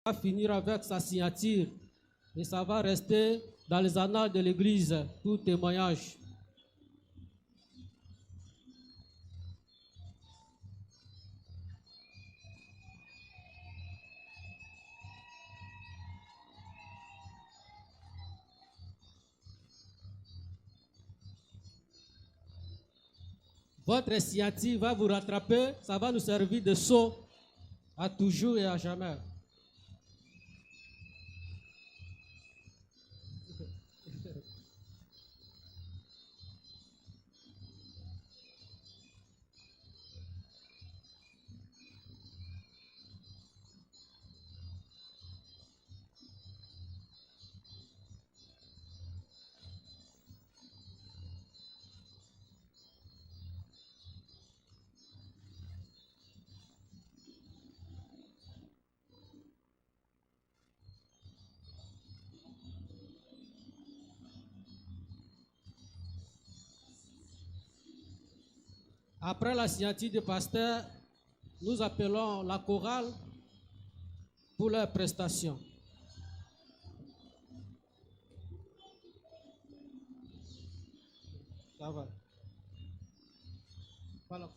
va finir avec sa signature et ça va rester dans les annales de l'Église, tout témoignage. Votre signature va vous rattraper, ça va nous servir de sceau à toujours et à jamais. Après la signature du pasteur, nous appelons la chorale pour leurs prestations. Ça va. Voilà.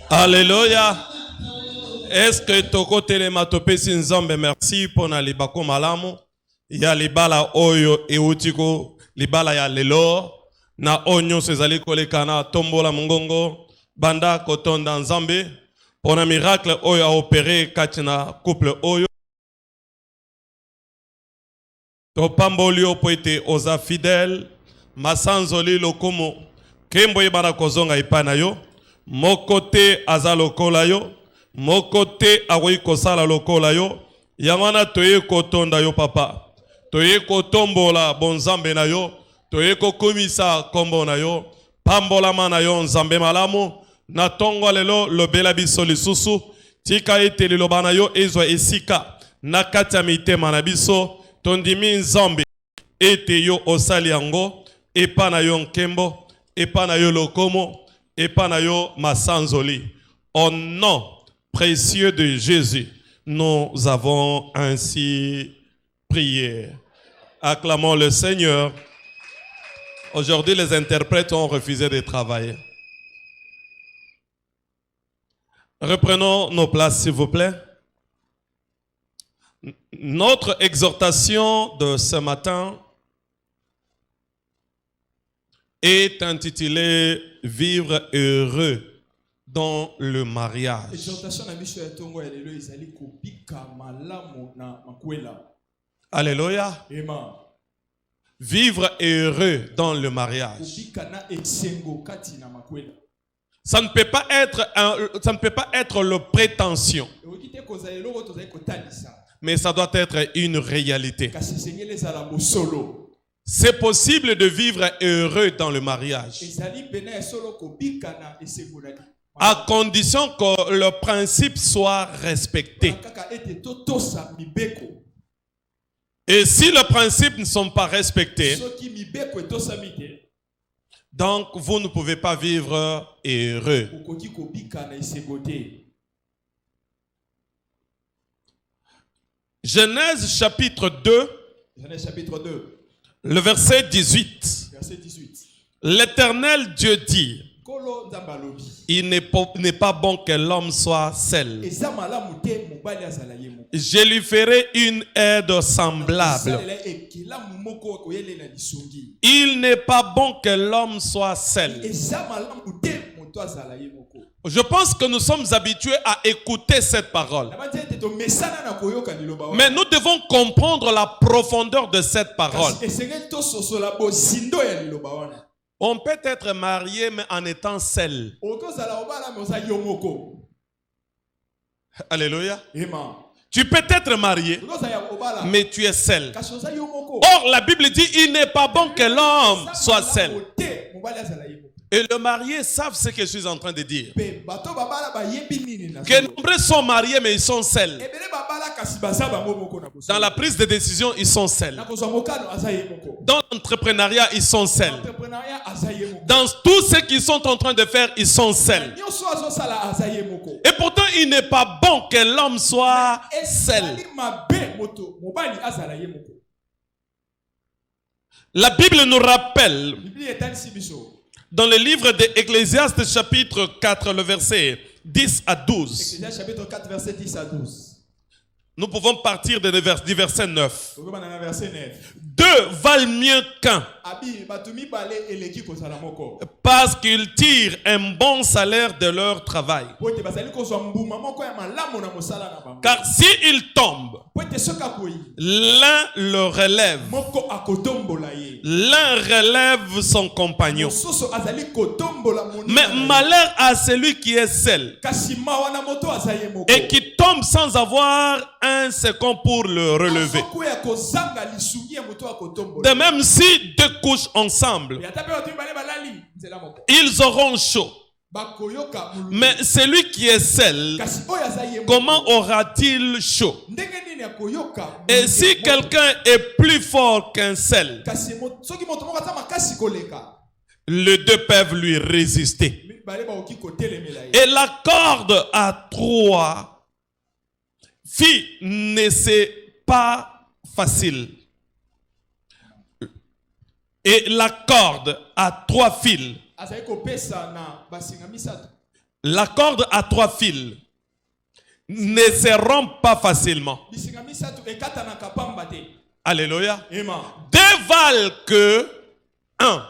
Alléluia. Est-ce que toko telemato si nzambe merci pour na libako malamu ya libala oyo eutiko libala ya lelo na onyo sezali kolekana tombola mongongo banda kotonda nzambe pour un miracle oyo a opéré katina couple oyo to pambolio poete oza fidèle masanzoli lokomo kembo yebana kozonga ipana yo mokote aza lokola yo mokote akoki kosala lokola yo yangwana toye kotonda yo papa toye kotombola bonzambe na yo toye kokomisa kombo na yo pambolama na yo nzambe malamu na tongo lelo lobela biso lisusu tika ete liloba na yo ezwa esika na kati ya mitema na biso tondimi nzambe ete yo osali yango epa na yo nkembo epa na yo lokomo epa na yo masanzoli. Au nom précieux de Jésus, nous avons ainsi prié. Acclamons le Seigneur. Aujourd'hui, les interprètes ont refusé de travailler. Reprenons nos places, s'il vous plaît. Notre exhortation de ce matin est intitulée « Vivre heureux dans le mariage ». Alléluia. Vivre heureux dans le mariage. Ça ne peut pas être le prétention. Mais ça doit être une réalité. C'est possible de vivre heureux dans le mariage. À condition que le principe soit respecté. Et si les principes ne sont pas respectés, donc vous ne pouvez pas vivre heureux. Genèse chapitre 2, Genèse chapitre 2, le verset 18. verset 18. L'Éternel Dieu dit, Kolo Nzambalobi. il n'est pas bon que l'homme soit seul. Eza malamu te mobali azala ye moko. Je lui ferai une aide semblable. Esalela ekelamu moko koyelela lisungi. Il n'est pas bon que l'homme soit seul. Eza malamu te moto azala ye moko. Je pense que nous sommes habitués à écouter cette parole. Mais nous devons comprendre la profondeur de cette parole. On peut être marié mais en étant seul. Alléluia. Tu peux être marié mais tu es seul. Or la Bible dit il n'est pas bon que l'homme soit seul. Et les mariés savent ce que je suis en train de dire. Que nombreux sont mariés mais ils sont seuls. Dans la prise de décision, ils sont seuls. Dans l'entrepreneuriat, ils sont seuls. Dans tout ce qu'ils sont en train de faire, ils sont seuls. Et pourtant, il n'est pas bon que l'homme soit seul. La Bible nous rappelle dans le livre d'Ecclésiaste chapitre 4, le verset 10 à 12. Ecclésiaste chapitre 4, verset 10 à 12. Nous pouvons partir du verset 9. Verset 9. Deux valent mieux qu'un. Parce qu'ils tirent un bon salaire de leur travail. Car s'ils tombent, l'un le relève. L'un relève son compagnon. Mais malheur à celui qui est seul et qui tombe sans avoir un second pour le relever. De même si deux couchent ensemble, ils auront chaud. Mais celui qui est seul, comment aura-t-il chaud? Et si quelqu'un est plus fort qu'un seul, les deux peuvent lui résister. Et la corde à trois filles ne c'est pas facile. Et la corde à trois fils. La corde à trois fils ne se rompt pas facilement. Alléluia. Deux valent que un.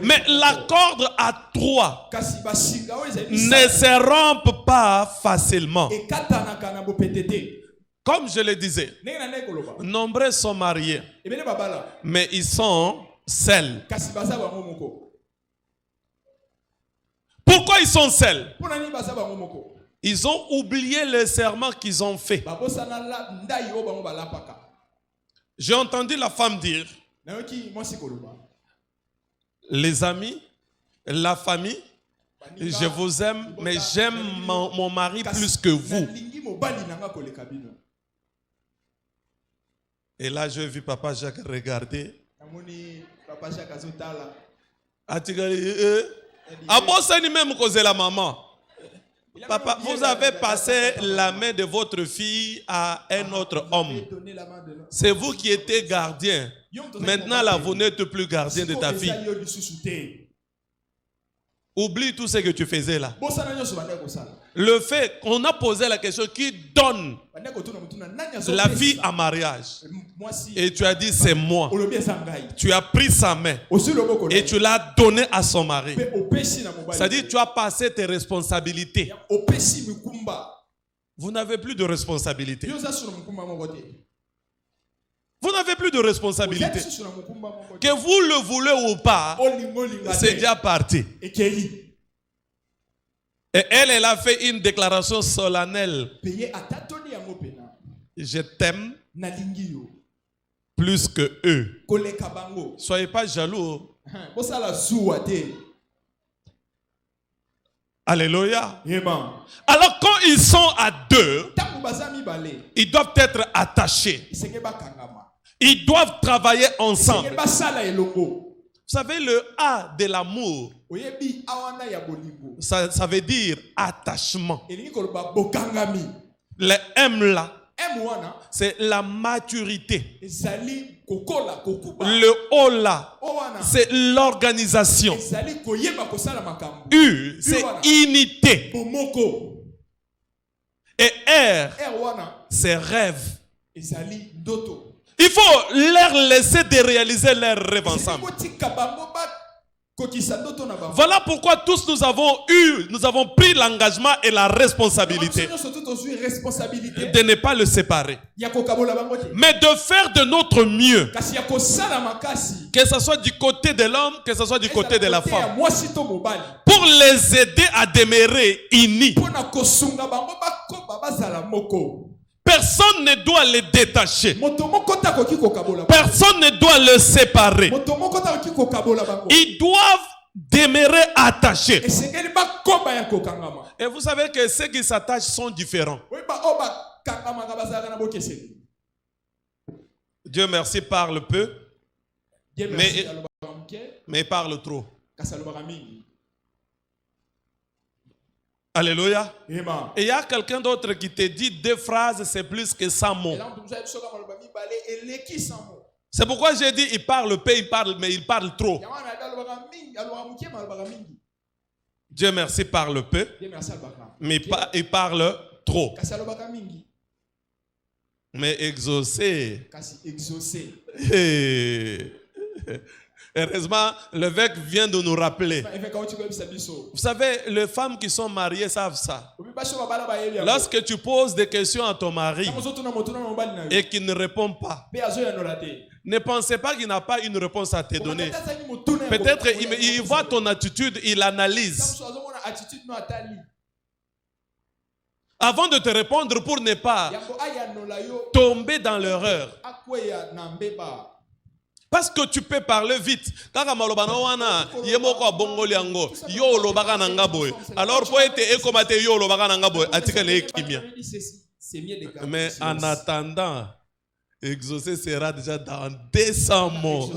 Mais la corde à trois ne se rompt pas facilement. Comme je le disais, nombreux sont mariés, mais ils sont seuls. Pourquoi ils sont seuls? Ils ont oublié le serment qu'ils ont fait. J'ai entendu la femme dire, les amis, la famille, je vous aime, mais j'aime mon mari plus que vous. Et là, j'ai vu Papa Jacques regarder. Même causer la maman. Papa, vous avez passé la main de votre fille à un autre homme. C'est vous qui étiez gardien. Maintenant, là, vous n'êtes plus gardien de ta fille. Oublie tout ce que tu faisais là. Le fait qu'on a posé la question qui donne la fille en mariage. Et tu as dit c'est moi. Tu as pris sa main et tu l'as donnée à son mari. C'est-à-dire tu as passé tes responsabilités. Vous n'avez plus de responsabilité. Vous n'avez plus de responsabilité. Que vous le voulez ou pas, c'est déjà parti. Et elle a fait une déclaration solennelle. Je t'aime plus que eux. Soyez pas jaloux. Alléluia. Alors quand ils sont à deux, ils doivent être attachés. Ils doivent travailler ensemble. Vous savez, le A de l'amour, ça veut dire attachement. Le M là, wana c'est la maturité. ezali kokola kokuba Le O là, o wana c'est l'organisation. ezali koyeba kosala makambo U, c'est voilà. unité. bomoko Et R, wana c'est rêve. ezali ndoto Il faut leur laisser de réaliser leurs rêves ensemble. kotika bango kokisa ndoto na bango Voilà pourquoi tous nous avons pris l'engagement et la responsabilité responsabilité de ne pas le séparer. ya kokabola bango te Mais de faire de notre mieux. kasi ya kosala makasi Que ce soit du côté de l'homme, que ce soit du côté de la femme. mwasi to mobali Pour les aider à demeurer unis. pona kosunga bango bakoba bazala moko Personne ne doit les détacher. moto moko takoki kokabola bango Personne ne doit le séparer. moto moko takoki kokabola bango Ils doivent demeurer attachés. esengeli bakoba ya kokangama Et vous savez que ceux qui s'attachent sont différents. oyeba o bakangamaka bazalaka na bokeseni Dieu merci parle peu, Dieu Mais- merci alobaka moke mais parle trop. kasi alobaka mingi Alléluia. ema Et il y a quelqu'un d'autre qui te dit 2 phrases, c'est plus que 100 mots. ela moto mosusu ayebisoka maloba mibale eleki sango C'est pourquoi j'ai dit il parle peu, il parle, mais il parle trop. yango wana abi alobaka mingi alobaka moke ma alobaka mingi Dieu merci parle peu, Dieu merci alobaka mais il parle trop. kasi alobaka mingi Mais exaucer. kasi exaucer Hey. Heureusement, l'évêque vient de nous rappeler. eveka oti koyebisa biso Vous savez, les femmes qui sont mariées savent ça. obi basi oyo babala bayebi yango Lorsque tu poses des questions à ton mari ntango ozotuna moto na mobali na yo et qu'il ne répond pas, mpe azoyanola te ne pensez pas qu'il n'a pas une réponse à te donner. Okata azali motuna ya Peut-être kokobola il voit ton attitude, il analyse. mosusu azomona attitude no atali Avant de te répondre pour ne pas yango ayanola yo tomber dans l'erreur. akweya na mbeba Parce que tu peux parler vite. Kaka maloba na wana yemoko abongoli yango yo olobaka na nga boye. Alors pour être ekomate yo olobaka na nga boye atika le kimia. Mais en attendant, exaucer sera déjà dans 200 mots.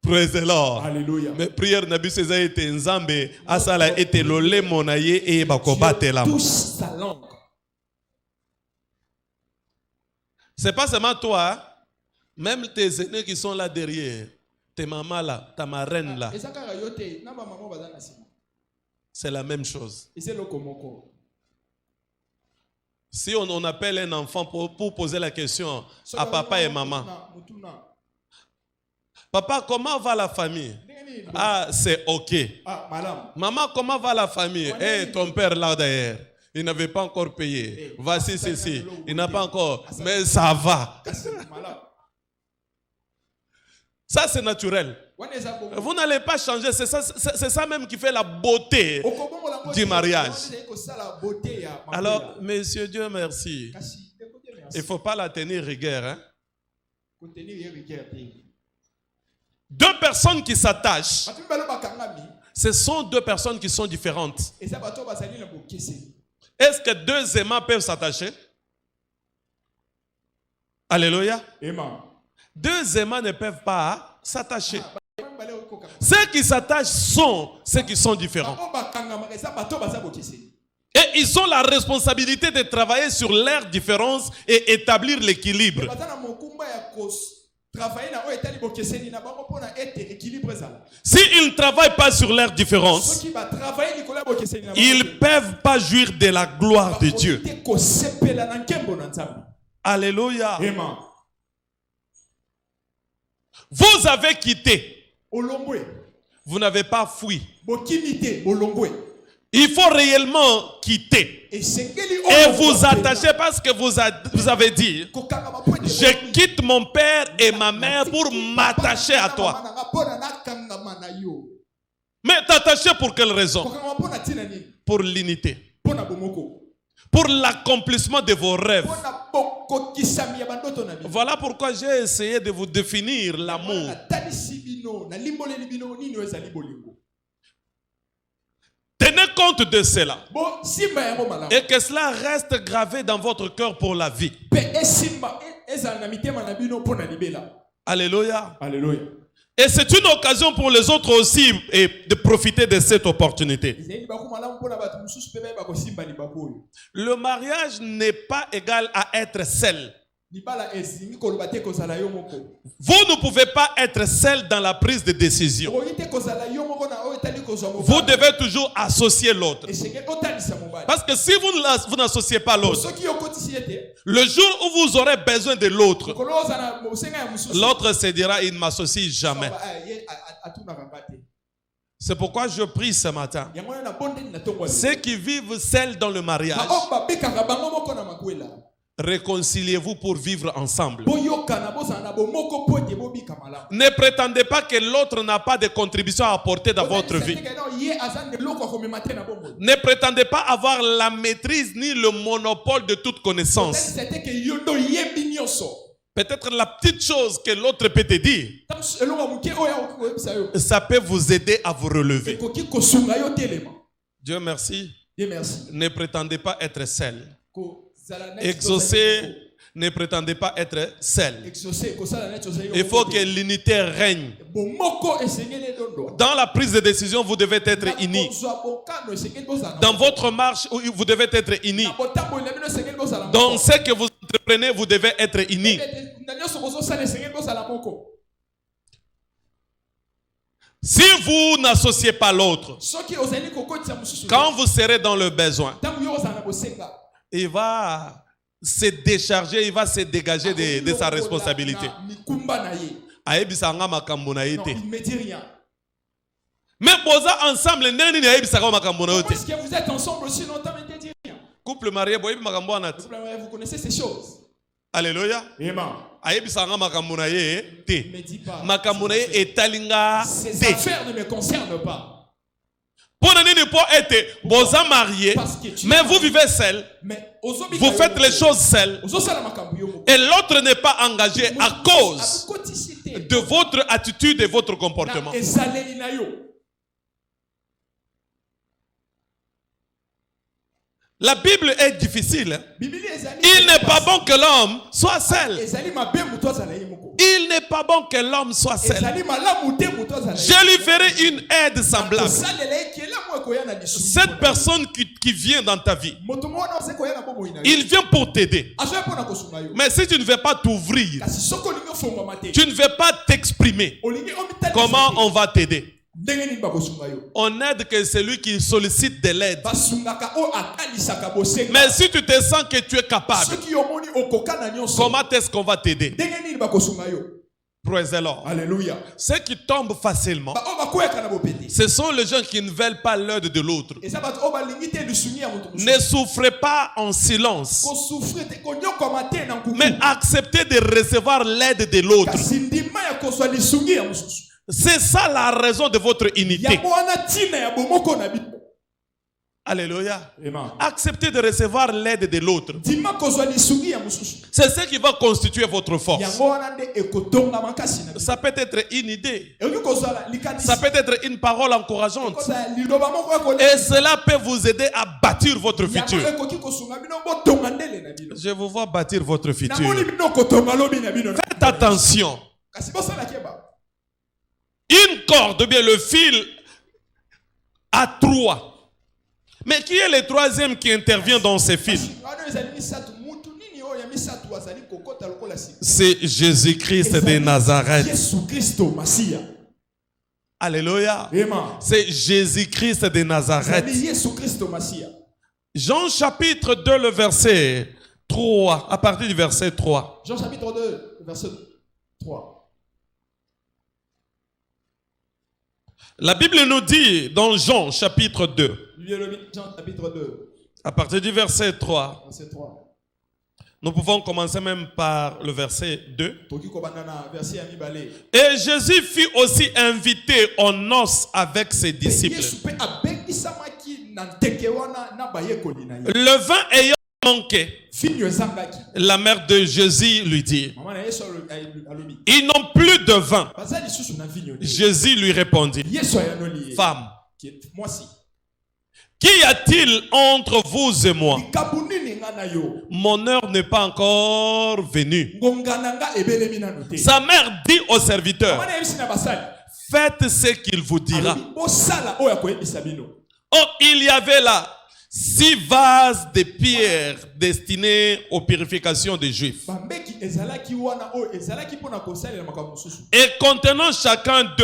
Praise the Lord. Alléluia. Mais prière na biso eza ete nzambe asala ete lolemo na ye e bakobatela. Touche sa langue. C'est pas seulement toi, hein? Même tes aînés qui sont là derrière, tes mamans là, ta marraine là, c'est la même chose. Si on appelle un enfant pour poser la question à papa et maman, papa, comment va la famille? Ah, c'est ok. Maman, comment va la famille? Eh, ton père là derrière, il n'avait pas encore payé. Voici ceci, il n'a pas encore, mais ça va. Ça, c'est naturel. Vous n'allez pas changer. C'est ça même qui fait la beauté du mariage. Alors, Monsieur Dieu merci. Il ne faut pas la tenir rigueur. Hein? 2 personnes qui s'attachent, ce sont 2 personnes qui sont différentes. Est-ce que 2 aimants peuvent s'attacher? Alléluia. 2 aimants ne peuvent pas s'attacher. Ceux qui s'attachent sont ceux qui sont différents. Et ils ont la responsabilité de travailler sur leurs différences et établir l'équilibre. S'ils ne travaillent pas sur leurs différences, ils ne peuvent pas jouir de la gloire de Dieu. Alléluia. Vous avez quitté. Vous n'avez pas fui. Il faut réellement quitter. Et vous attacher parce que vous avez dit, je quitte mon père et ma mère pour m'attacher à toi. Mais t'attacher pour quelle raison? Pour l'unité. Pour l'accomplissement de vos rêves. Voilà pourquoi j'ai essayé de vous définir l'amour. Tenez compte de cela. Et que cela reste gravé dans votre cœur pour la vie. Alléluia. Alléluia. Et c'est une occasion pour les autres aussi de profiter de cette opportunité. Le mariage n'est pas égal à être seul. Vous ne pouvez pas être seul dans la prise de décision. Vous devez toujours associer l'autre. Parce que si vous n'associez pas l'autre, le jour où vous aurez besoin de l'autre, l'autre se dira, il ne m'associe jamais. C'est pourquoi je prie ce matin. Ceux qui vivent seuls dans le mariage, réconciliez-vous pour vivre ensemble. Ne prétendez pas que l'autre n'a pas de contribution à apporter dans votre vie. Ne prétendez pas avoir la maîtrise ni le monopole de toute connaissance. Peut-être la petite chose que l'autre peut te dire, ça peut vous aider à vous relever. Dieu merci. Ne prétendez pas être seul. Exaucer, ne prétendez pas être seul. Il faut que l'unité règne. Dans la prise de décision, vous devez être unis. Dans votre marche, vous devez être unis. Dans ce que vous entreprenez, vous devez être unis. Si vous n'associez pas l'autre, quand vous serez dans le besoin, il va se décharger, il va se dégager de sa responsabilité. Non, il me dit rien. Mais ensemble, pourquoi est-ce que vous êtes ensemble aussi longtemps et ne dit rien? Couple marié, vous connaissez ces choses. Alléluia. Amen. Ces affaires ne me concernent pas. Pour être marié, mais vous vivez seul, vous faites les choses seuls, et l'autre n'est pas engagé à cause de votre attitude et votre comportement. La Bible est difficile. Il n'est pas bon que l'homme soit seul. Il n'est pas bon que l'homme soit seul. Je lui ferai une aide semblable. Cette personne qui vient dans ta vie, il vient pour t'aider. Mais si tu ne veux pas t'ouvrir, tu ne veux pas t'exprimer, comment on va t'aider? On aide que celui qui sollicite de l'aide. Mais si tu te sens que tu es capable, comment est-ce qu'on va t'aider? Praise the Lord. Alléluia. Ceux qui tombent facilement, ce sont les gens qui ne veulent pas l'aide de l'autre. Ne souffrez pas en silence, mais acceptez de recevoir l'aide de l'autre. C'est ça la raison de votre unité. Alléluia. Acceptez de recevoir l'aide de l'autre. C'est ce qui va constituer votre force. Ça peut être une idée. Ça peut être une parole encourageante. Et cela peut vous aider à bâtir votre futur. Je vous vois bâtir votre futur. Faites attention. Une corde, bien le fil à 3. Mais qui est le troisième qui intervient dans ces fils? C'est Jésus-Christ de Nazareth. Alléluia. C'est Jésus-Christ de Nazareth. Jean chapitre 2, le verset 3. À partir du verset 3. Jean chapitre 2, verset 3. La Bible nous dit dans Jean chapitre 2, Jean chapitre 2, à partir du verset 3, verset 3. Nous pouvons commencer même par le verset 2. Et Jésus fut aussi invité aux noces avec ses disciples. Le vin ayant manqué, la mère de Jésus lui dit, ils n'ont plus de vin. Jésus lui répondit, femme, Qu'y a-t-il entre vous et moi? Likambo nini nga na yo? Mon heure n'est pas encore venue. Ngonga na nga ebelemi nanu te. Sa mère dit au serviteur, Mwana yebisi na basali. faites ce qu'il vous dira. Alobi, bosala oyo akoyebisa bino. Oh, il y avait là 6 vases de pierre destinés aux purifications des Juifs. Bambeki ezalaki wana oyo ezalaki mpona kosalela makambo mosusu. Et contenant chacun 2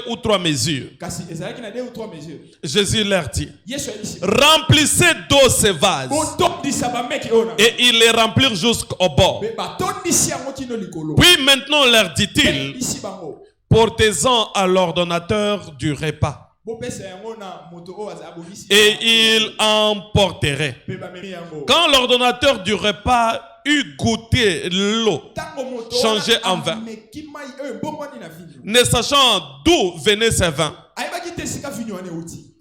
ou 3 mesures. Kasi ezalaki na 2 ou 3 mesures. Jésus leur dit, Yesu ayebisi. remplissez d'eau ces vases. Botondisa bambeki oyo na. Et ils les remplirent jusqu'au bord. Be batondisi yango kino likolo. Puis maintenant leur dit-il, Isi bango. portez-en à l'ordonnateur du repas. Bopesa yango na moto oyo azabobisi. Et il emporterait. Pe bamemi yango. Quand l'ordonnateur du repas eut goûté l'eau Tango moto changée en vin, ameki mai oyo bombani na vino. ne sachant d'où venait ce vin, Ayebaki te sika vino wana euti.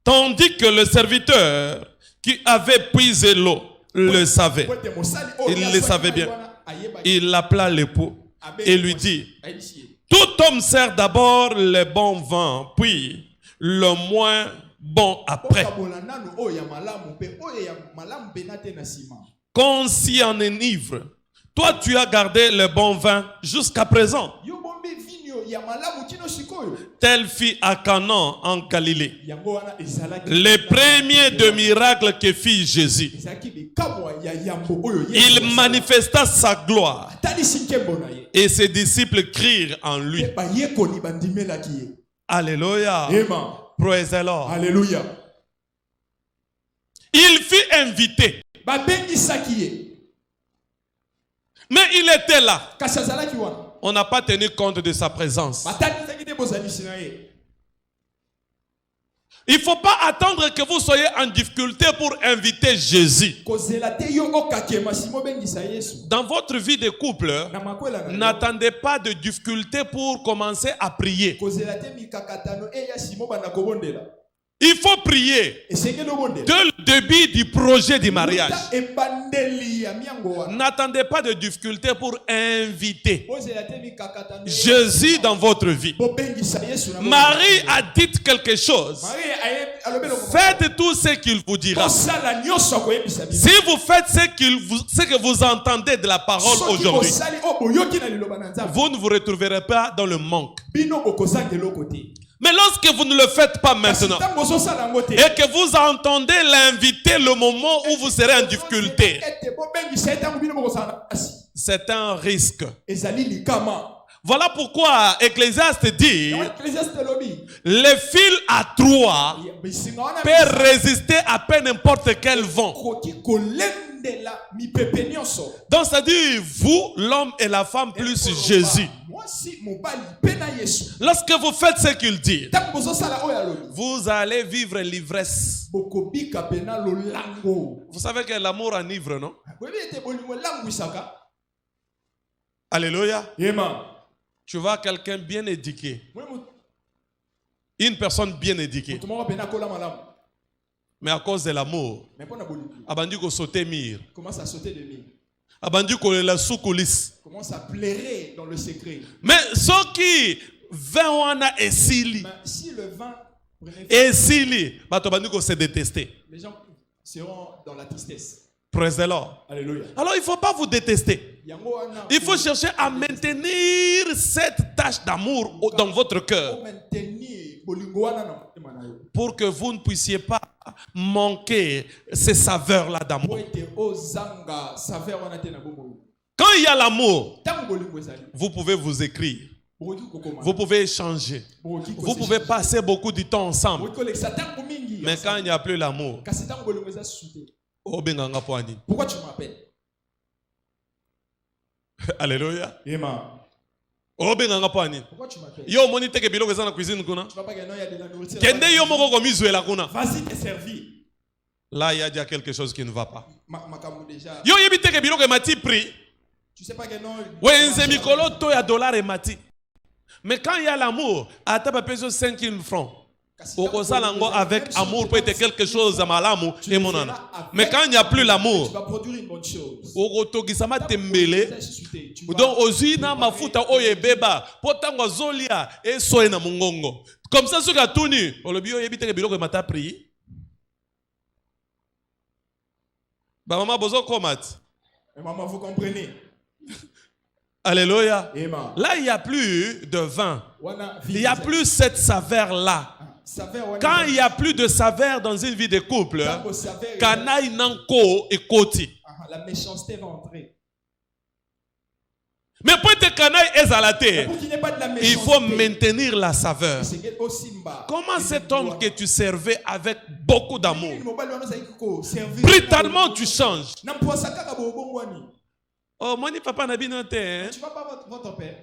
tandis que le serviteur qui avait puisé l'eau le savait, Pote mosali oyo il le yazwaki savait mai bien. wana, ayebaki. Il appela l'époux et lui dit, Ayebisi ye. tout homme sert d'abord le bon vin, puis le moins bon après. Okabola nanu oyo ya malamu pe oyo ya malamu pe na te na sima. Qu'on s'y enivre. Toi, tu as gardé le bon vin jusqu'à présent. Yo bombi vino ya malamu kino sikoyo. Telle fit à Canaan en Galilée. Yango wana ezalaki. Le premier de miracles que fit Jésus. Ezalaki bikamwa ya yambo oyo Il manifesta sa gloire talisi nkembo na ye. et ses disciples crirent en lui. Pe bayekoli bandimelaki ye. Alléluia. Amen. Praise the Lord. Alléluia. Il fut invité, Babengisaki ye. mais il était là. Kasi azalaki wana. On n'a pas tenu compte de sa présence. Batanisaki te bozalisi na ye. Il ne faut pas attendre que vous soyez en difficulté pour inviter Jésus. Kozela te yo okakema simo bengisa Yesu. Dans votre vie de couple, Na makwela na yo. n'attendez pas de difficulté pour commencer à prier. Kozela te mikakatano eya simo bana kobondela. Il faut prier Esengeli obondela. dès le début du projet du mariage. Uta ebandeli ya miango wana. N'attendez pas de difficulté pour inviter Kozela te mikakatano. Jésus dans votre vie. Bobengisa Yesu na. Marie a dit quelque chose. Marie aye alobelo. Faites tout ce qu'il vous dira. Osala nyoso akoyebisa bino. Si vous faites ce que vous entendez de la parole Soki aujourd'hui, osali o boyoki na liloba na Nzambe. vous ne vous retrouverez pas dans le manque. Bino bokozangela côté. Mais lorsque vous ne le faites pas maintenant Tango osala ngo te. et que vous entendez l'inviter le moment où vous serez en difficulté, Ete bobengisa etango bino bokozala asi. c'est un risque. Ezali likama. Voilà pourquoi Ecclésiaste dit, Ecclésiaste lobi. le fil à 3 Bisinga wana peut résister à peu n'importe quel vent. koki kolendela mipepe nyonso. Donc c'est-à-dire vous, l'homme et la femme plus Jésus. Mwasi mobali pe na Yesu. Lorsque vous faites ce qu'il dit, Tango bozosala oyo alobi. vous allez vivre l'ivresse. Bokobika pena lolango. Vous savez que l'amour enivre, non? Boyebi ete bolingo langwisaka. Alléluia. Amen. Tu vois quelqu'un bien éduqué, Mwe une personne bien éduquée, mutu moko pena kola malamu. mais à cause de l'amour, Mais pona bolingo. abandi ko sauter mire, Commence à sauter de mille. abandi ko la sous coulisse. Commence à plairer dans le secret. Mais ceux qui vin wana esili, Mais si le vin prenait esili, bato bandi ko se détester. les gens seront dans la tristesse. Praise the Lord. Alléluia. Alors il ne faut pas vous détester. Yango wana. Il faut chercher à maintenir cette tâche d'amour dans votre cœur Pour maintenir bolingo wana na motema na yo. pour que vous ne puissiez pas manquer ces saveurs-là Po d'amour. ete ozanga saveur wana te na bomoi. Quand il y a l'amour, Tango bolingo ezali. vous pouvez vous écrire, Bokoki kokoma. vous pouvez échanger, Bokoki vous pouvez passer beaucoup de temps ensemble. Bokoki kolekisa tango mingi. Mais quand il n'y a plus l'amour, Kasi tango bolingo eza suté. oh, benganga poani. Pourquoi tu m'appelles? Alléluia. Amen. Oh, benganga poani. Pourquoi tu m'appelles? Yo moni teke biloko eza na cuisine kuna. Tu vas pas gagner, il y a de la nourriture. Kende yo moko komizuela kuna. Vas-y te servir. Là, il y a déjà quelque chose qui ne va pas. Makambo déjà. Yo yebi teke biloko emati prix. Tu sais pas que non. Wenze mikolo to ya dollar emati. Mais quand il y a l'amour, ata ba peso 5 000 francs. okosala ngo avec amour peut être quelque chose à malamu et monana. Mais quand il n'y a plus l'amour, tu vas produire une bonne chose. okotokisama tembele. Donc aussi na mafuta oye beba potango zolia et soye na mongongo. Comme ça ce qui tuni olobi oyebi te biloko mata pri. Ba maman bozo komat. Et maman, vous comprenez? Alléluia. Amen. Là il n'y a plus de vin. Wana Il n'y a plus cette saveur là. Quand il n'y a plus de saveur dans une vie de couple, kanaï nanko et koti. la méchanceté va entrer. Mais pour être kanaï ezalate, Pour qu'il n'y ait pas de la il faut méchanceté, maintenir la saveur. Comment cet homme que tu servais avec beaucoup d'amour, brutalement tu changes. Oh, moni papa n'a bien noté. Tu vas pas votre père.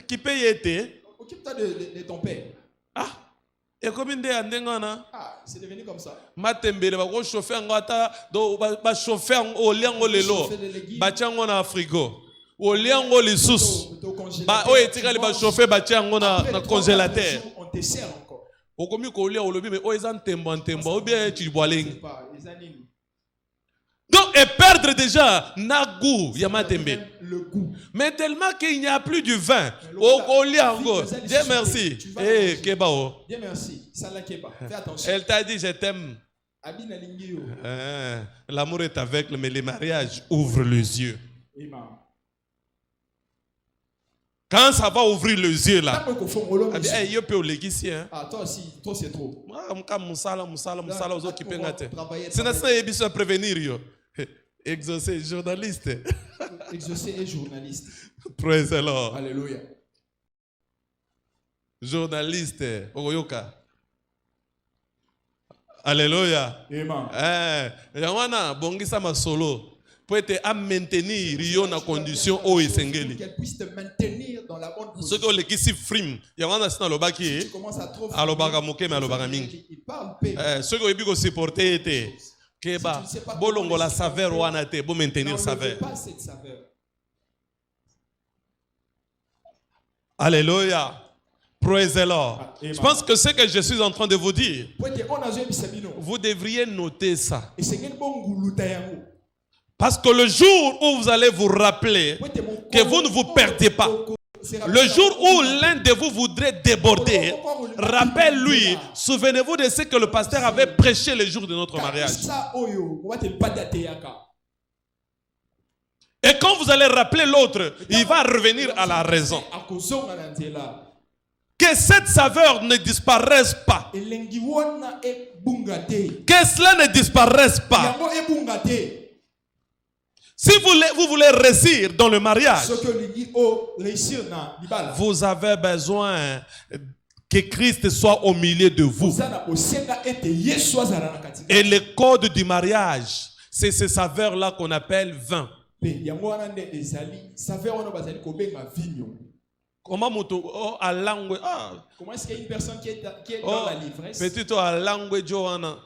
Qui paye été? Occupe-toi de ton père. Ah, et combien de andengana? Ah, c'est devenu comme ça. Matembele ba ko chauffer ngata do ba chauffer au liango lelo. Ba tiango na frigo. Au liango les sous. Ba o etikali ba chauffer ba tiango na congélateur. On te sert encore. O komi ko lia o lobi mais o ezan tembo o bien tu boiling. Donc, et perdre déjà n'a goût, yamatembe. Le goût. Mais tellement qu'il n'y a plus du vin. Au lit encore. Dieu merci. Eh, Kebao. Dieu merci. Salah Keba. Fais attention. Elle t'a dit je t'aime. Abina Lingio. L'amour est aveugle, mais le mariage ouvre les yeux. Amen. Quand ça va ouvrir les yeux là. Eh, yo pe olegisi hein. Ah, toi aussi, toi c'est trop. Musala aux autres qui payent. C'est nécessaire de prévenir yo. Exaucé, journaliste. Exaucé et journaliste. Praise the Lord. Alléluia. Journaliste. Oyoka. Alléluia. Amen. Yawana, bongisa ma solo. Pour être à maintenir Rio na condition o esengeli. Qu'elle puisse te maintenir dans la bonne position. Ce que le kisi frime. Yawana sina lobaki. Tu commences à trop. Alobaka moke mais alobaka mingi. Il parle peu. Ce que ebi ko supporter était. Keba, bolongo la saveur wana te, bo maintenir saveur. Pas cette saveur. Alléluia. Praise the Lord. Je pense que ce que je suis en train de vous dire, vous devriez noter ça. Parce que le jour où vous allez vous rappeler que vous ne vous perdez pas, le jour où l'un de vous voudrait déborder, rappelle-lui, souvenez-vous de ce que le pasteur avait prêché le jour de notre mariage. Et quand vous allez rappeler l'autre, il va revenir à la raison. Que cette saveur ne disparaisse pas. Que cela ne disparaisse pas. Si vous voulez réussir dans le mariage, vous avez besoin que Christ soit au milieu de vous. Et le code du mariage, c'est ces saveurs-là qu'on appelle vin. Comment est-ce qu'il y a une personne qui est dans la l'ivresse? Petit à langue Johanna.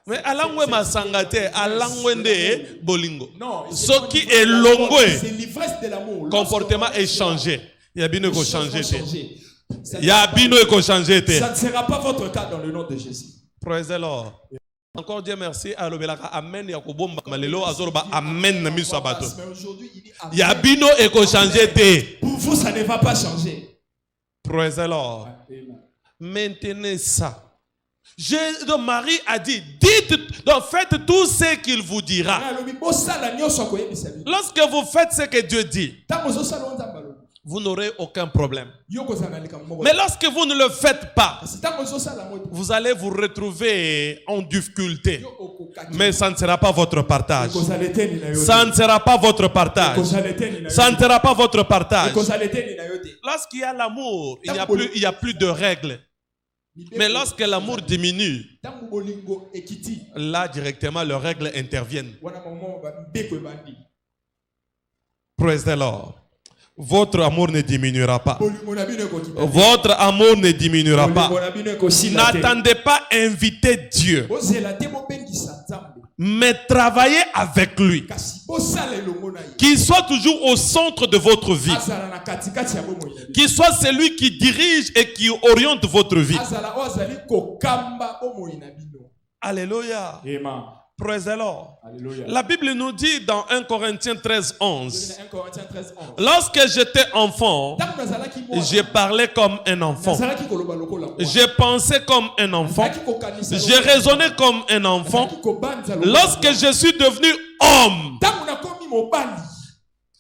Mais à langue masangate, à langue de bolingo. Non, ce qui est longue, c'est l'ivresse de l'amour. Comportement est changé. Il y a bien qu'on changer. Il y a bien qu'on changer. Ça ne sera pas votre cas dans le nom de Jésus. Praise the Lord. Encore Dieu merci. Amen. Yakobomba malelo azorba amen na miso abato. Mais aujourd'hui, il dit il y a bino et qu'on changer. Pour vous, ça ne va pas changer. Praise the Lord. Maintenez ça. Le mari a dit, dites, donc faites tout ce qu'il vous dira. Lorsque vous faites ce que Dieu dit, vous n'aurez aucun problème. Mais lorsque vous ne le faites pas, vous allez vous retrouver en difficulté. Mais ça ne sera pas votre partage. Ça ne sera pas votre partage. Ça ne sera pas votre partage. Lorsqu'il y a l'amour, il n'y a plus de règles. Mais lorsque l'amour diminue, là directement les règles interviennent. Praise the Lord. Votre amour ne diminuera pas. Votre amour ne diminuera pas. N'attendez pas inviter Dieu. mais travaillez avec lui. kasi bosala elongo na ye Qu'il soit toujours au centre de votre vie. azala na katikati ya bomoi na bino Qu'il soit celui qui dirige et qui oriente votre vie. azala oyo azali kokamba bomoi na bino. Alléluia. Amen. Praise the Lord. Alléluia. La Bible nous dit dans 1 Corinthiens 13, 11. 1 Corinthiens 13, 11. Lorsque j'étais enfant, Ntango nazalaki mwana, j'ai parlé comme un enfant. nazalaki koloba lokola mwana. J'ai pensé comme un enfant. Nazalaki kokanisa J'ai lokola raisonné comme un enfant. nazalaki kobanza lokola Lorsque mwana. je suis devenu homme, Ntango nakomi mobali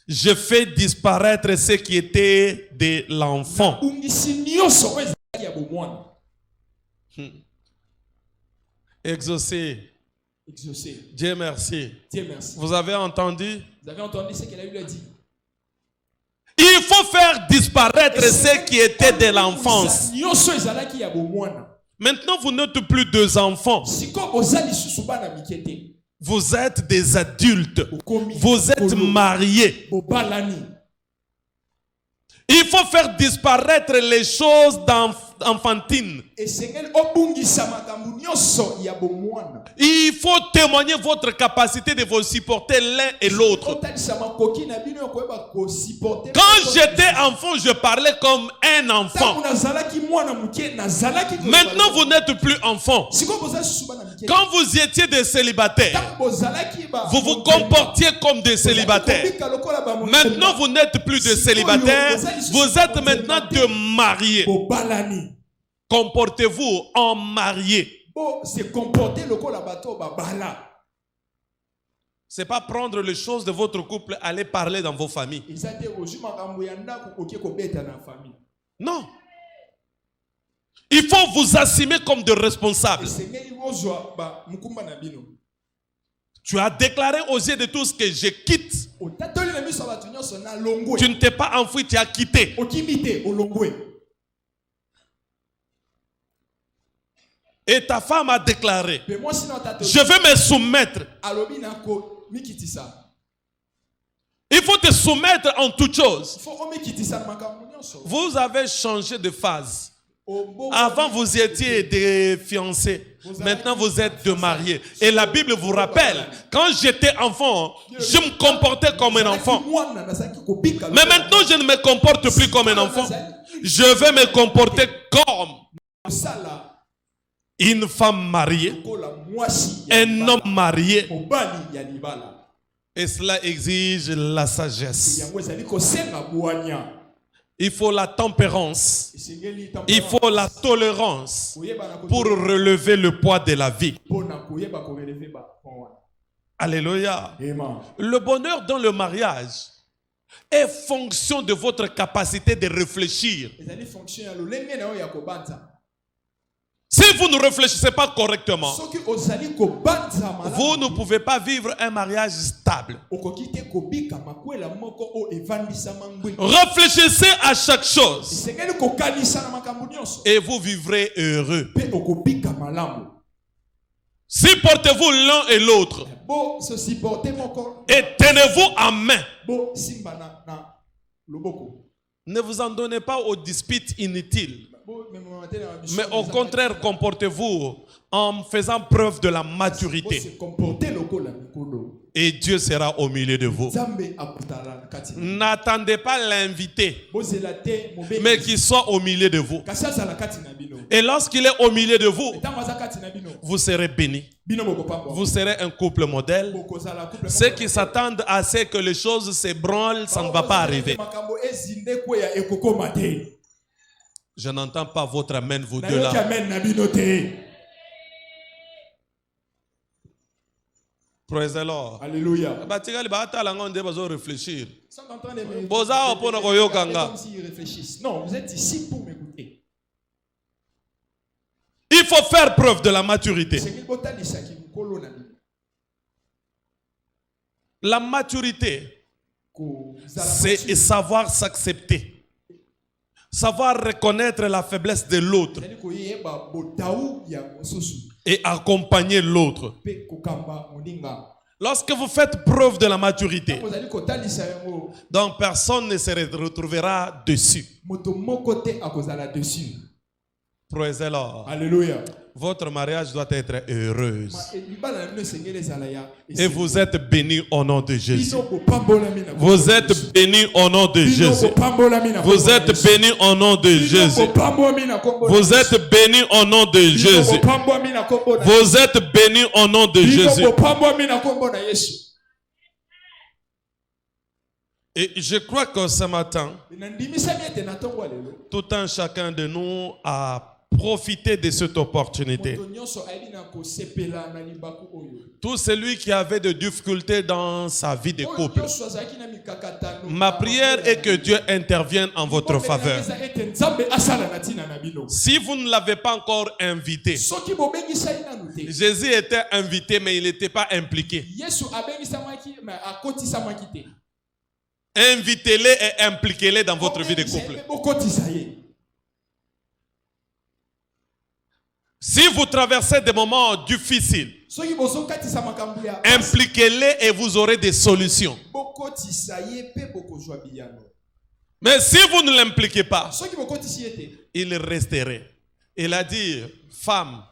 je fais disparaître ce qui était de l'enfant. bungisi nyonso oyo ezalaki ya bomwana. Exaucé. Exaucé. Dieu merci. Dieu merci. Vous avez entendu? Vous avez entendu ce qu'elle a eu le dit. Il faut faire disparaître ce qui était de l'enfance. Nyonso ezalaki ya bomwana. Maintenant, vous n'êtes plus deux enfants. Siko boza lisusu bana mikete. Vous êtes des adultes. Okomi Vous êtes kolo. mariés. Bobalani. Il faut faire disparaître les choses enfantines. Esengeli obungisa makambo nyonso ya bomwana. Il faut témoigner votre capacité de vous supporter l'un et l'autre. Otalisa makoki na bino yokoyeba ko supporter. Quand j'étais enfant, je parlais comme un enfant. Ntango nazalaki mwana muke nazalaki koloba. Maintenant, vous n'êtes plus enfant. Siko boza lisusu bana mikete. Quand vous étiez des célibataires, Ntango bozalaki ba vous vous comportiez comme des célibataires. Kobika lokola ba mwana. Maintenant, vous n'êtes plus de célibataires. Vous êtes maintenant de mariés. Bobalani. Comportez-vous en marié. Bo se comporter lokola bato babala. C'est pas prendre les choses de votre couple, aller parler dans vos familles. Ezate oju makambo ya ndako okie kobeta na famille. Non. Il faut vous assumer comme de responsables. Esengeli ozwa ba mukumba na bino. Tu as déclaré aux yeux de tous que je quitte. Otatoli na miso bato nyonso na longwe. Tu ne t'es pas enfui, tu as quitté. Okimite olongwe. Et ta femme a déclaré, Pe moi sino tato. je vais me soumettre. Alobi nako mikitisa. Il faut te soumettre en toutes choses. Faut omikitisa na makambo nyonso. Vous avez changé de phase. Obo. Avant, vous étiez des fiancés. Maintenant, vous êtes de mariés. Et la Bible vous rappelle, quand j'étais enfant, je me comportais comme un enfant. Mais maintenant, je ne me comporte plus comme un enfant. Je vais me comporter comme une femme mariée, un homme marié. Et cela exige la sagesse. Il faut la tempérance. Il faut la tolérance pour relever le poids de la vie. Alléluia. Le bonheur dans le mariage est fonction de votre capacité de réfléchir. Si vous ne réfléchissez pas correctement, vous ne pouvez pas vivre un mariage stable. Réfléchissez à chaque chose et vous vivrez heureux. Supportez-vous l'un et l'autre et tenez-vous en main. Ne vous en donnez pas aux disputes inutiles. Mais au contraire, comportez-vous en faisant preuve de la maturité. Et Dieu sera au milieu de vous. N'attendez pas l'invité, mais qu'il soit au milieu de vous. Et lorsqu'il est au milieu de vous, vous serez bénis. Vous serez un couple modèle. Ceux qui s'attendent à ce que les choses s'ébranlent, ça ne va pas arriver. Je n'entends pas votre amen, vous deux là. Praise the Lord. Alléluia. Réfléchir. Non, vous êtes ici pour m'écouter. Il faut faire preuve de la maturité. La maturité, c'est savoir s'accepter. Savoir reconnaître la faiblesse de l'autre et accompagner l'autre. Lorsque vous faites preuve de la maturité, donc personne ne se retrouvera dessus. Praise the Lord. Alléluia. Votre mariage doit être heureuse. Et Et vous êtes bénis au nom de Jésus. Vous êtes bénis au nom de Jésus. Vous êtes bénis au nom de Jésus. Vous êtes bénis au nom de Jésus. Vous êtes bénis au nom de Jésus. Et je crois que ce matin, tout un chacun de nous a profité de cette opportunité. Tout celui qui avait des difficultés dans sa vie de couple, ma prière est que Dieu intervienne en votre faveur. Si vous ne l'avez pas encore invité, Jésus était invité mais il n'était pas impliqué. Invitez-les et impliquez-les dans votre vie de couple. Si vous traversez des moments difficiles, impliquez-les et vous aurez des solutions. Mais si vous ne l'impliquez pas, il resterait. Il a dit, femme,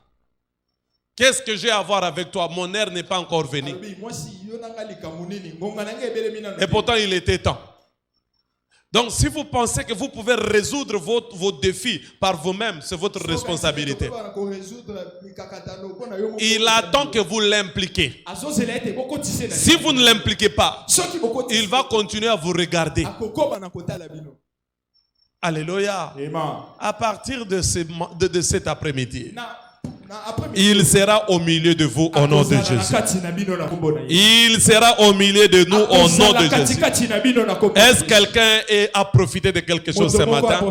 qu'est-ce que j'ai à voir avec toi? Mon heure n'est pas encore venue. Et pourtant, il était temps. Donc, si vous pensez que vous pouvez résoudre vos défis par vous-même, c'est votre responsabilité. Il attend que vous l'impliquez. Si vous ne l'impliquez pas, il va continuer à vous regarder. Alléluia. À partir de cet après-midi, il sera au milieu de vous au nom de Jésus. Il sera au milieu de nous au nom de Jésus. Est-ce que quelqu'un a profité de quelque chose ce matin?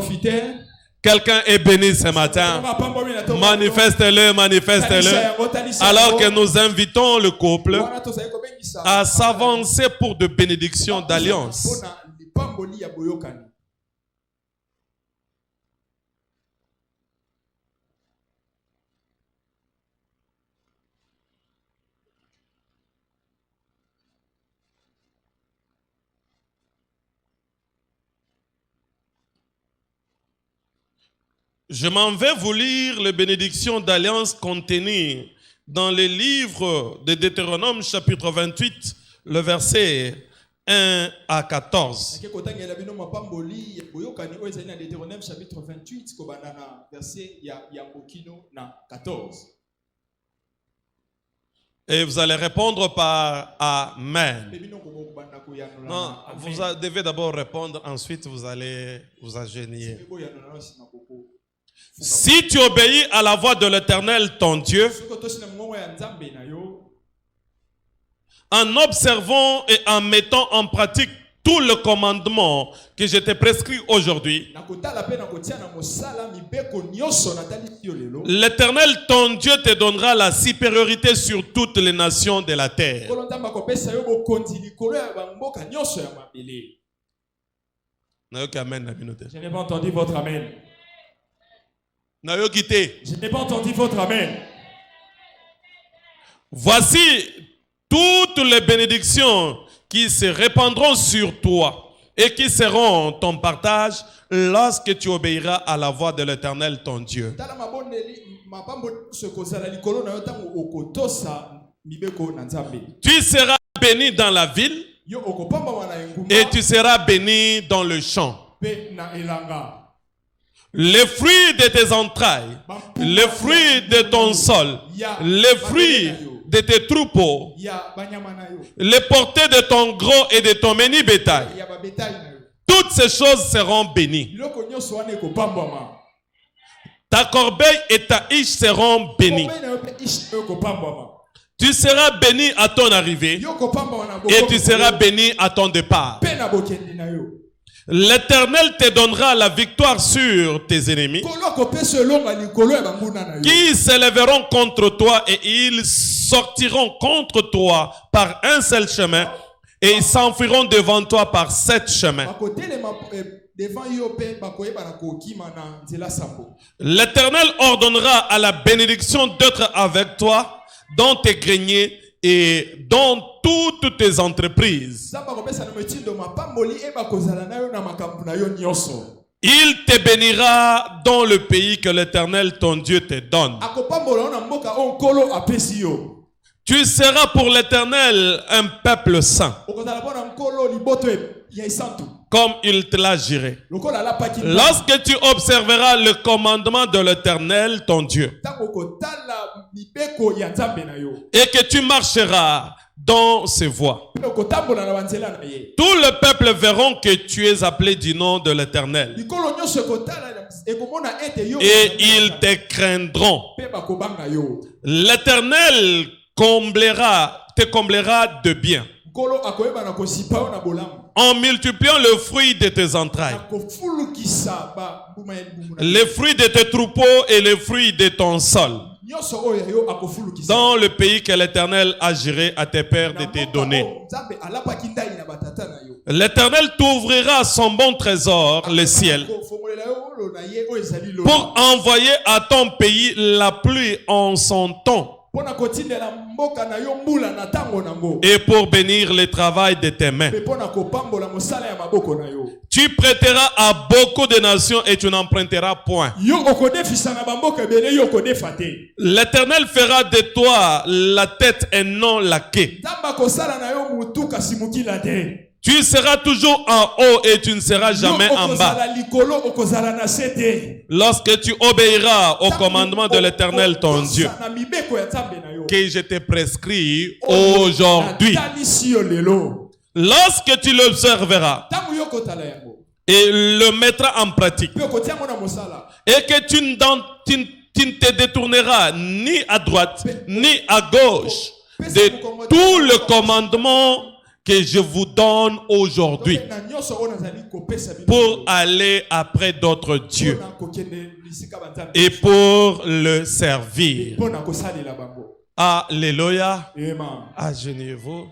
Quelqu'un est béni ce matin? Manifeste-le, manifeste-le. Alors que nous invitons le couple à s'avancer pour de bénédictions d'alliance. Je m'en vais vous lire les bénédictions d'alliance contenues dans le livre de Deutéronome chapitre 28, le verset 1 à 14. Et vous allez répondre par Amen. Non, vous devez d'abord répondre, ensuite vous allez vous agenouiller. Si tu obéis à la voix de l'Éternel, ton Dieu, en observant et en mettant en pratique tout le commandement que je t'ai prescrit aujourd'hui, l'Éternel, ton Dieu, te donnera la supériorité sur toutes les nations de la terre. Je n'ai pas entendu votre amen. Je n'ai pas entendu votre amen. Voici toutes les bénédictions qui se répandront sur toi et qui seront ton partage lorsque tu obéiras à la voix de l'Éternel ton Dieu. Tu seras béni dans la ville et tu seras béni dans le champ. Les fruits de tes entrailles, les fruits de ton sol, les fruits de tes troupeaux, les portées de ton gros et de ton menu bétail, toutes ces choses seront bénies. Ta corbeille et ta hiche seront bénies. Tu seras béni à ton arrivée et tu seras béni à ton départ. L'Éternel te donnera la victoire sur tes ennemis qui s'élèveront contre toi et ils sortiront contre toi par un seul chemin et ils s'enfuiront devant toi par 7 chemins. L'Éternel ordonnera à la bénédiction d'être avec toi dans tes greniers et dans toutes tes entreprises. Il te bénira dans le pays que l'Éternel ton Dieu te donne. Tu seras pour l'Éternel un peuple saint, comme il te l'a juré. Lorsque tu observeras le commandement de l'Éternel ton Dieu, et que tu marcheras dans ses voies, tout le peuple verront que tu es appelé du nom de l'Éternel, et ils te craindront. L'Éternel te comblera de bien, en multipliant le fruit de tes entrailles, les fruits de tes troupeaux et les fruits de ton sol, dans le pays que l'Éternel a juré à tes pères de te donner. L'Éternel t'ouvrira son bon trésor, le ciel, pour envoyer à ton pays la pluie en son temps, et pour bénir le travail de tes mains. Tu prêteras à beaucoup de nations et tu n'emprunteras point. L'Éternel fera de toi la tête et non la queue. Tu seras toujours en haut et tu ne seras jamais en bas. Lorsque tu obéiras au commandement de l'Éternel ton Dieu, que je te prescris aujourd'hui, lorsque tu l'observeras et le mettras en pratique, et que tu ne te détourneras ni à droite ni à gauche de tout le commandement que je vous donne aujourd'hui pour aller après d'autres dieux et pour le servir. Alléluia. Agenouillez-vous.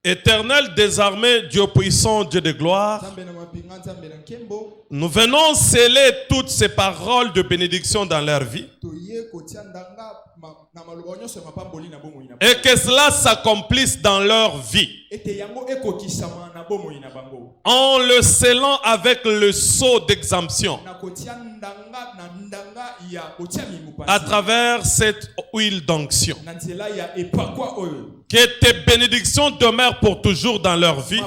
Éternel des armées, Dieu puissant, Dieu de gloire, nous venons sceller toutes ces paroles de bénédiction dans leur vie et que cela s'accomplisse dans leur vie en le scellant avec le sceau d'exemption à travers cette huile d'onction. Que tes bénédictions demeurent pour toujours dans leur vie.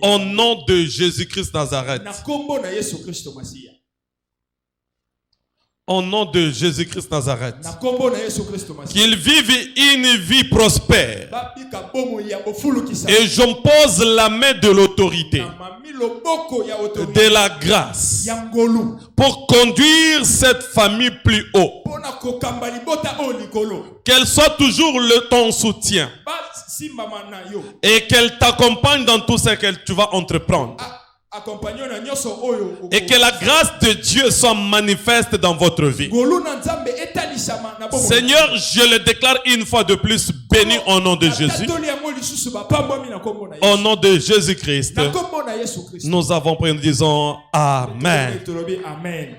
Au nom de Jésus-Christ Nazareth. Au nom de Jésus-Christ Nazareth. Qu'ils vivent une vie prospère. Et je me pose la main de l'autorité, de la grâce, pour conduire cette famille plus haut. Qu'elle soit toujours ton soutien et qu'elle t'accompagne dans tout ce que tu vas entreprendre. Et que la grâce de Dieu soit manifeste dans votre vie. Seigneur, je le déclare une fois de plus, béni au nom de Jésus. Au nom de Jésus-Christ, nous avons prié, nous disons Amen. Amen.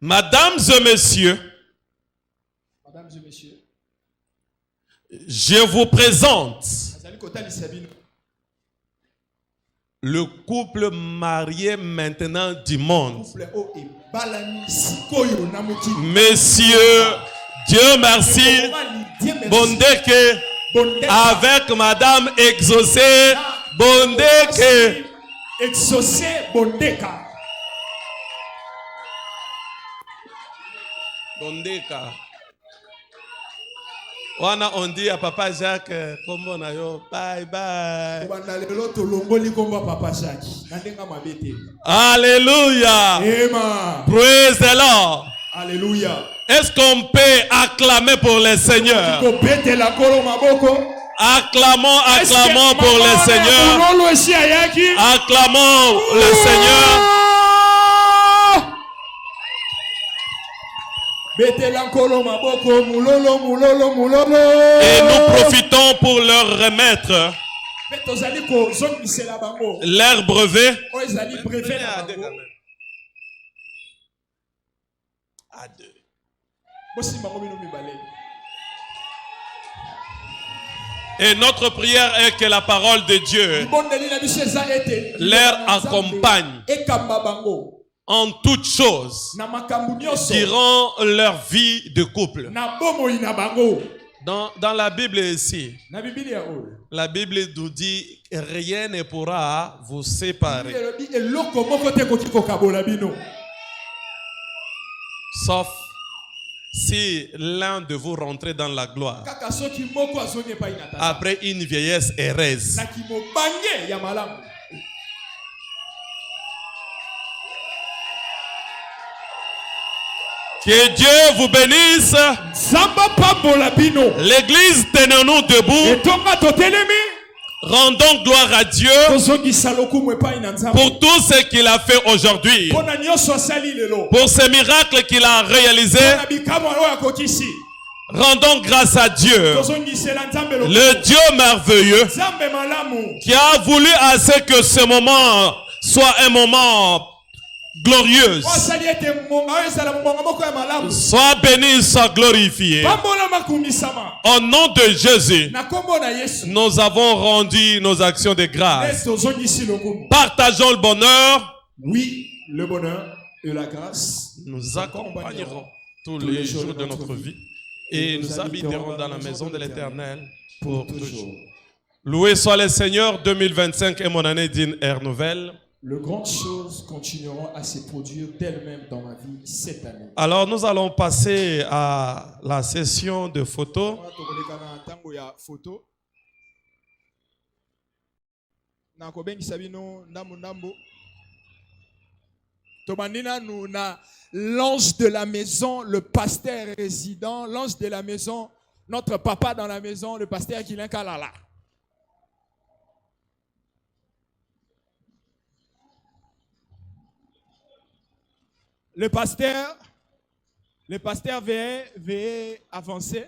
Mesdames et messieurs, je vous présente le couple marié maintenant du monde. Messieurs, Dieu merci, Bondeke, avec Madame Exaucé, Bondeke. Exaucé Bondeka. Bondeka. Wana on dit à Papa Jacques, comment on a yo, bye bye. Alléluia. Amen. Praise the Lord. Alléluia. Est-ce qu'on peut acclamer pour le Seigneur? Acclamons, acclamons pour le Seigneur. Acclamons le Seigneur. Et nous profitons pour leur remettre leur brevet. À deux. Et notre prière est que la parole de Dieu leur accompagne en toutes choses durant leur vie de couple. Dans la Bible ici, la Bible nous dit que rien ne pourra vous séparer, sauf si l'un de vous rentrez dans la gloire après une vieillesse heureuse. Que Dieu vous bénisse. L'église, tenons-nous debout. Rendons gloire à Dieu pour tout ce qu'il a fait aujourd'hui, pour ces miracles qu'il a réalisés. Rendons grâce à Dieu, le Dieu merveilleux, qui a voulu à ce que ce moment soit un moment glorieux. Sois béni, sois glorifié. Au nom de Jésus, nous avons rendu nos actions de grâce. Partageons le bonheur. Oui, le bonheur et la grâce nous accompagneront tous les jours de notre vie et nous habiterons dans la maison de l'Éternel pour toujours. Loué soit le Seigneur. 2025 est mon année d'une ère nouvelle. Les grandes choses continueront à se produire d'elles-mêmes dans ma vie cette année. Alors nous allons passer à la session de photos. L'ange de la maison, le pasteur résident, l'ange de la maison, notre papa dans la maison, le pasteur qui l'incalala. Le pasteur veuillez avancer.